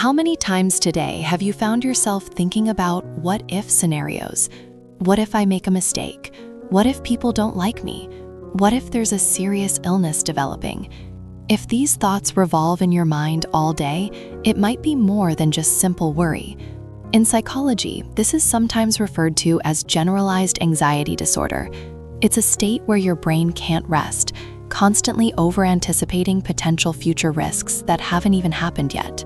How many times today have you found yourself thinking about what-if scenarios? What if I make a mistake? What if people don't like me? What if there's a serious illness developing? If these thoughts revolve in your mind all day, it might be more than just simple worry. In psychology, this is sometimes referred to as generalized anxiety disorder. It's a state where your brain can't rest, constantly over-anticipating potential future risks that haven't even happened yet.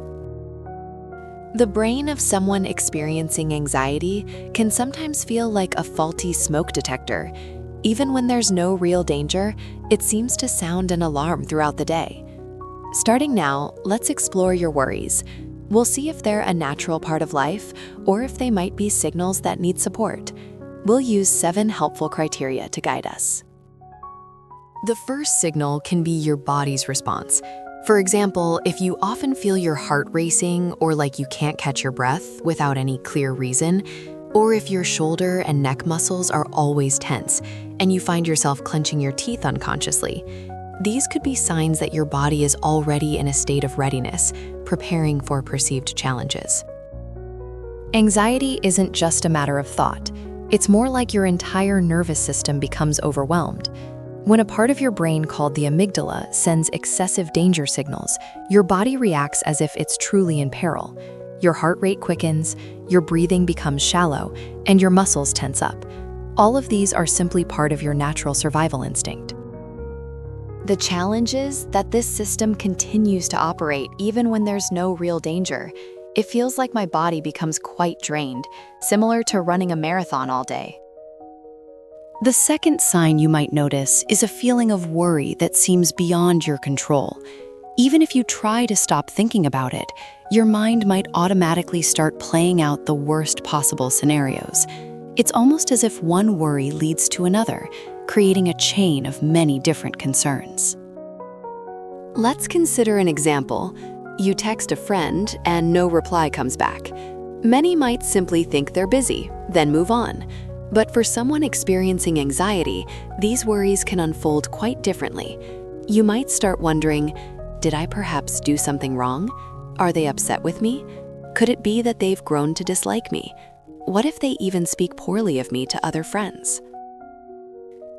The brain of someone experiencing anxiety can sometimes feel like a faulty smoke detector. Even when there's no real danger, it seems to sound an alarm throughout the day. Starting now, let's explore your worries. We'll see if they're a natural part of life or if they might be signals that need support. We'll use 7 helpful criteria to guide us. The first signal can be your body's response. For example, if you often feel your heart racing or like you can't catch your breath without any clear reason, or if your shoulder and neck muscles are always tense and you find yourself clenching your teeth unconsciously, these could be signs that your body is already in a state of readiness, preparing for perceived challenges. Anxiety isn't just a matter of thought. It's more like your entire nervous system becomes overwhelmed. When a part of your brain called the amygdala sends excessive danger signals, your body reacts as if it's truly in peril. Your heart rate quickens, your breathing becomes shallow, and your muscles tense up. All of these are simply part of your natural survival instinct. The challenge is that this system continues to operate even when there's no real danger. It feels like my body becomes quite drained, similar to running a marathon all day. The second sign you might notice is a feeling of worry that seems beyond your control. Even if you try to stop thinking about it, your mind might automatically start playing out the worst possible scenarios. It's almost as if one worry leads to another, creating a chain of many different concerns. Let's consider an example. You text a friend and no reply comes back. Many might simply think they're busy, then move on. But for someone experiencing anxiety, these worries can unfold quite differently. You might start wondering, did I perhaps do something wrong? Are they upset with me? Could it be that they've grown to dislike me? What if they even speak poorly of me to other friends?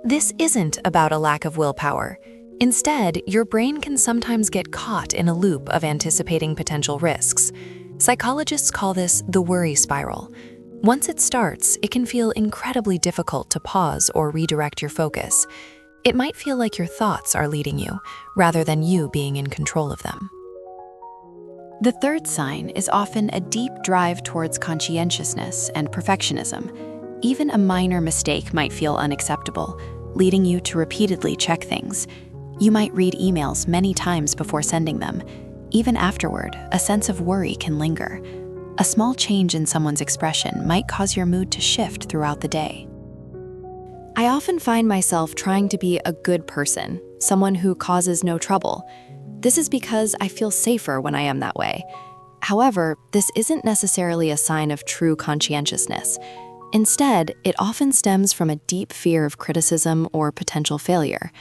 This isn't about a lack of willpower. Instead, your brain can sometimes get caught in a loop of anticipating potential risks. Psychologists call this the worry spiral. Once it starts, it can feel incredibly difficult to pause or redirect your focus. It might feel like your thoughts are leading you, rather than you being in control of them. The third sign is often a deep drive towards conscientiousness and perfectionism. Even a minor mistake might feel unacceptable, leading you to repeatedly check things. You might read emails many times before sending them. Even afterward, a sense of worry can linger. A small change in someone's expression might cause your mood to shift throughout the day. I often find myself trying to be a good person, someone who causes no trouble. This is because I feel safer when I am that way. However, this isn't necessarily a sign of true conscientiousness. Instead, it often stems from a deep fear of criticism or potential failure.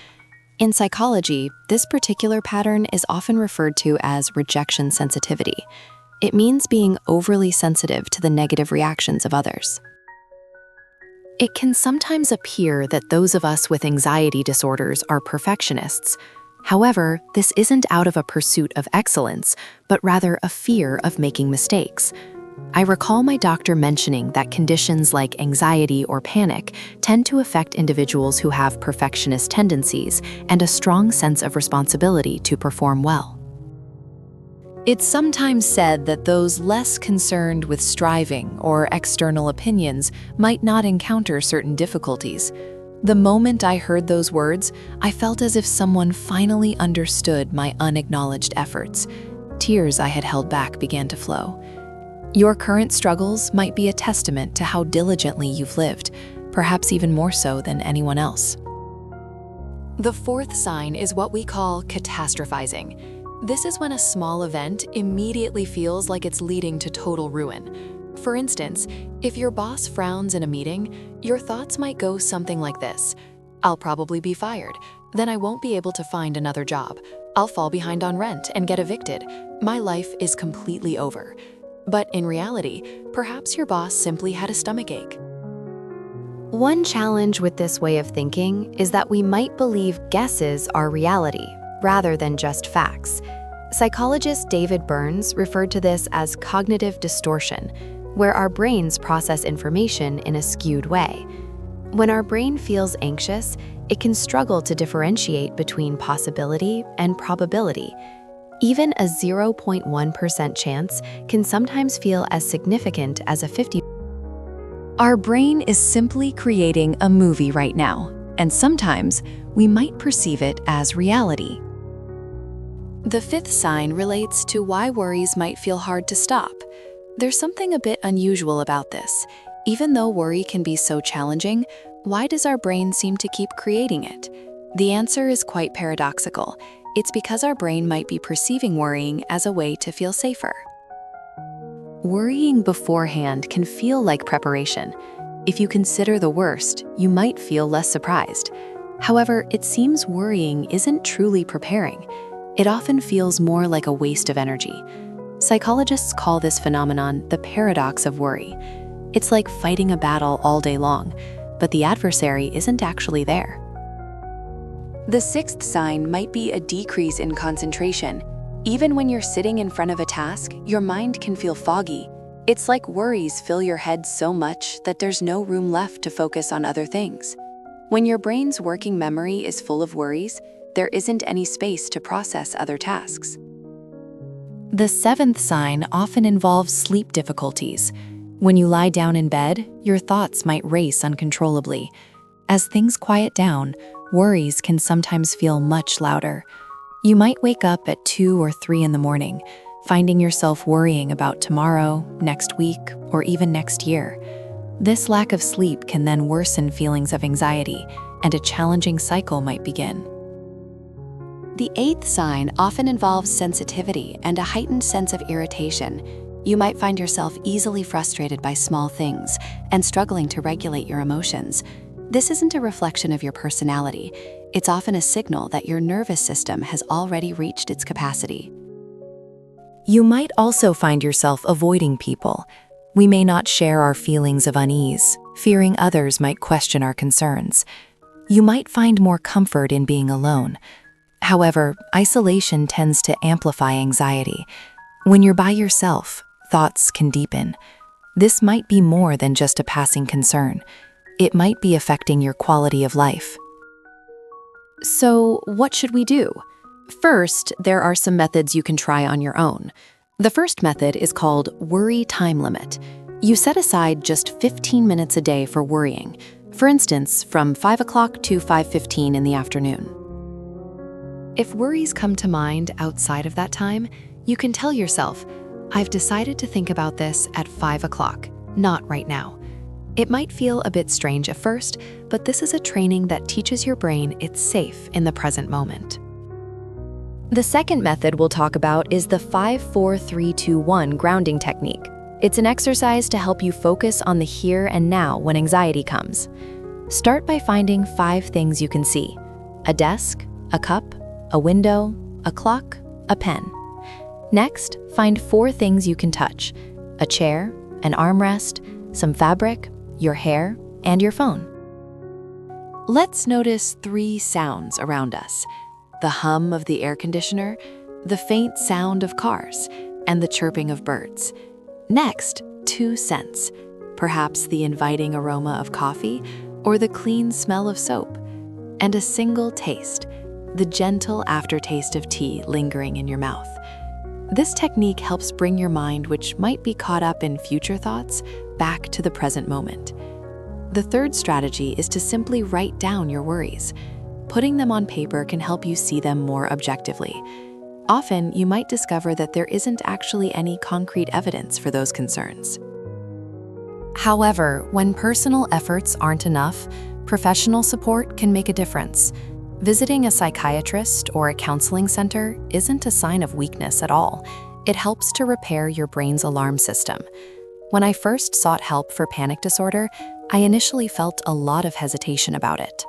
In psychology, this particular pattern is often referred to as rejection sensitivity. It means being overly sensitive to the negative reactions of others. It can sometimes appear that those of us with anxiety disorders are perfectionists. However, this isn't out of a pursuit of excellence, but rather a fear of making mistakes. I recall my doctor mentioning that conditions like anxiety or panic tend to affect individuals who have perfectionist tendencies and a strong sense of responsibility to perform well. It's sometimes said that those less concerned with striving or external opinions might not encounter certain difficulties. The moment I heard those words, I felt as if someone finally understood my unacknowledged efforts. Tears I had held back began to flow. Your current struggles might be a testament to how diligently you've lived, perhaps even more so than anyone else. The fourth sign is what we call catastrophizing. This is when a small event immediately feels like it's leading to total ruin. For instance, if your boss frowns in a meeting, your thoughts might go something like this: I'll probably be fired, then I won't be able to find another job. I'll fall behind on rent and get evicted. My life is completely over. But in reality, perhaps your boss simply had a stomachache. One challenge with this way of thinking is that we might believe guesses are reality, rather than just facts. Psychologist David Burns referred to this as cognitive distortion, where our brains process information in a skewed way. When our brain feels anxious, it can struggle to differentiate between possibility and probability. Even a 0.1% chance can sometimes feel as significant as a 50%. Our brain is simply creating a movie right now, and sometimes we might perceive it as reality. The fifth sign relates to why worries might feel hard to stop. There's something a bit unusual about this. Even though worry can be so challenging, why does our brain seem to keep creating it? The answer is quite paradoxical. It's because our brain might be perceiving worrying as a way to feel safer. Worrying beforehand can feel like preparation. If you consider the worst, you might feel less surprised. However, it seems worrying isn't truly preparing. It often feels more like a waste of energy. Psychologists call this phenomenon the paradox of worry. It's like fighting a battle all day long, but the adversary isn't actually there. The sixth sign might be a decrease in concentration. Even when you're sitting in front of a task, your mind can feel foggy. It's like worries fill your head so much that there's no room left to focus on other things. When your brain's working memory is full of worries, there isn't any space to process other tasks. The seventh sign often involves sleep difficulties. When you lie down in bed, your thoughts might race uncontrollably. As things quiet down, worries can sometimes feel much louder. You might wake up at 2 or 3 in the morning, finding yourself worrying about tomorrow, next week, or even next year. This lack of sleep can then worsen feelings of anxiety, and a challenging cycle might begin. The eighth sign often involves sensitivity and a heightened sense of irritation. You might find yourself easily frustrated by small things and struggling to regulate your emotions. This isn't a reflection of your personality. It's often a signal that your nervous system has already reached its capacity. You might also find yourself avoiding people. We may not share our feelings of unease, fearing others might question our concerns. You might find more comfort in being alone. However, isolation tends to amplify anxiety. When you're by yourself, thoughts can deepen. This might be more than just a passing concern. It might be affecting your quality of life. So, what should we do? First, there are some methods you can try on your own. The first method is called worry time limit. You set aside just 15 minutes a day for worrying. For instance, from 5 o'clock to 5:15 in the afternoon. If worries come to mind outside of that time, you can tell yourself, I've decided to think about this at 5 o'clock, not right now. It might feel a bit strange at first, but this is a training that teaches your brain it's safe in the present moment. The second method we'll talk about is the 5-4-3-2-1 grounding technique. It's an exercise to help you focus on the here and now when anxiety comes. Start by finding 5 things you can see: a desk, a cup, a window, a clock, a pen. Next, find 4 things you can touch: a chair, an armrest, some fabric, your hair, and your phone. Let's notice 3 sounds around us: the hum of the air conditioner, the faint sound of cars, and the chirping of birds. Next, 2 scents, perhaps the inviting aroma of coffee or the clean smell of soap, and a single taste, the gentle aftertaste of tea lingering in your mouth. This technique helps bring your mind, which might be caught up in future thoughts, back to the present moment. The third strategy is to simply write down your worries. Putting them on paper can help you see them more objectively. Often, you might discover that there isn't actually any concrete evidence for those concerns. However, when personal efforts aren't enough, professional support can make a difference. Visiting a psychiatrist or a counseling center isn't a sign of weakness at all. It helps to repair your brain's alarm system. When I first sought help for panic disorder, I initially felt a lot of hesitation about it.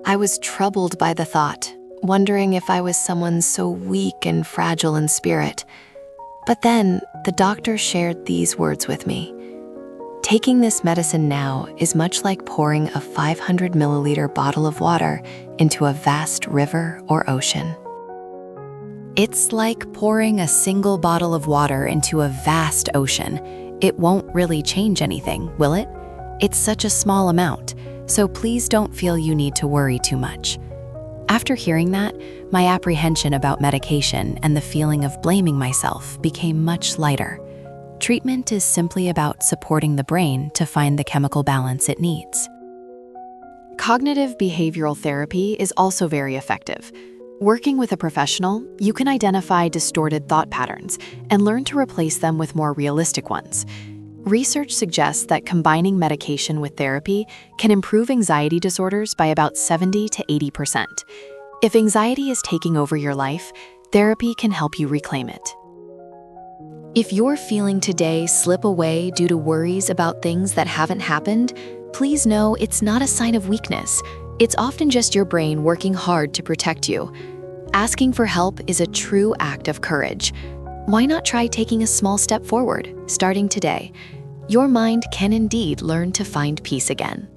I was troubled by the thought, wondering if I was someone so weak and fragile in spirit. But then the doctor shared these words with me. Taking this medicine now is much like pouring a 500 milliliter bottle of water into a vast river or ocean. It's like pouring a single bottle of water into a vast ocean. It won't really change anything, will it? It's such a small amount, so please don't feel you need to worry too much. After hearing that, my apprehension about medication and the feeling of blaming myself became much lighter. Treatment is simply about supporting the brain to find the chemical balance it needs. Cognitive behavioral therapy is also very effective. Working with a professional, you can identify distorted thought patterns and learn to replace them with more realistic ones. Research suggests that combining medication with therapy can improve anxiety disorders by about 70 to 80%. If anxiety is taking over your life, therapy can help you reclaim it. If you're feeling today slip away due to worries about things that haven't happened, please know it's not a sign of weakness. It's often just your brain working hard to protect you. Asking for help is a true act of courage. Why not try taking a small step forward, starting today? Your mind can indeed learn to find peace again.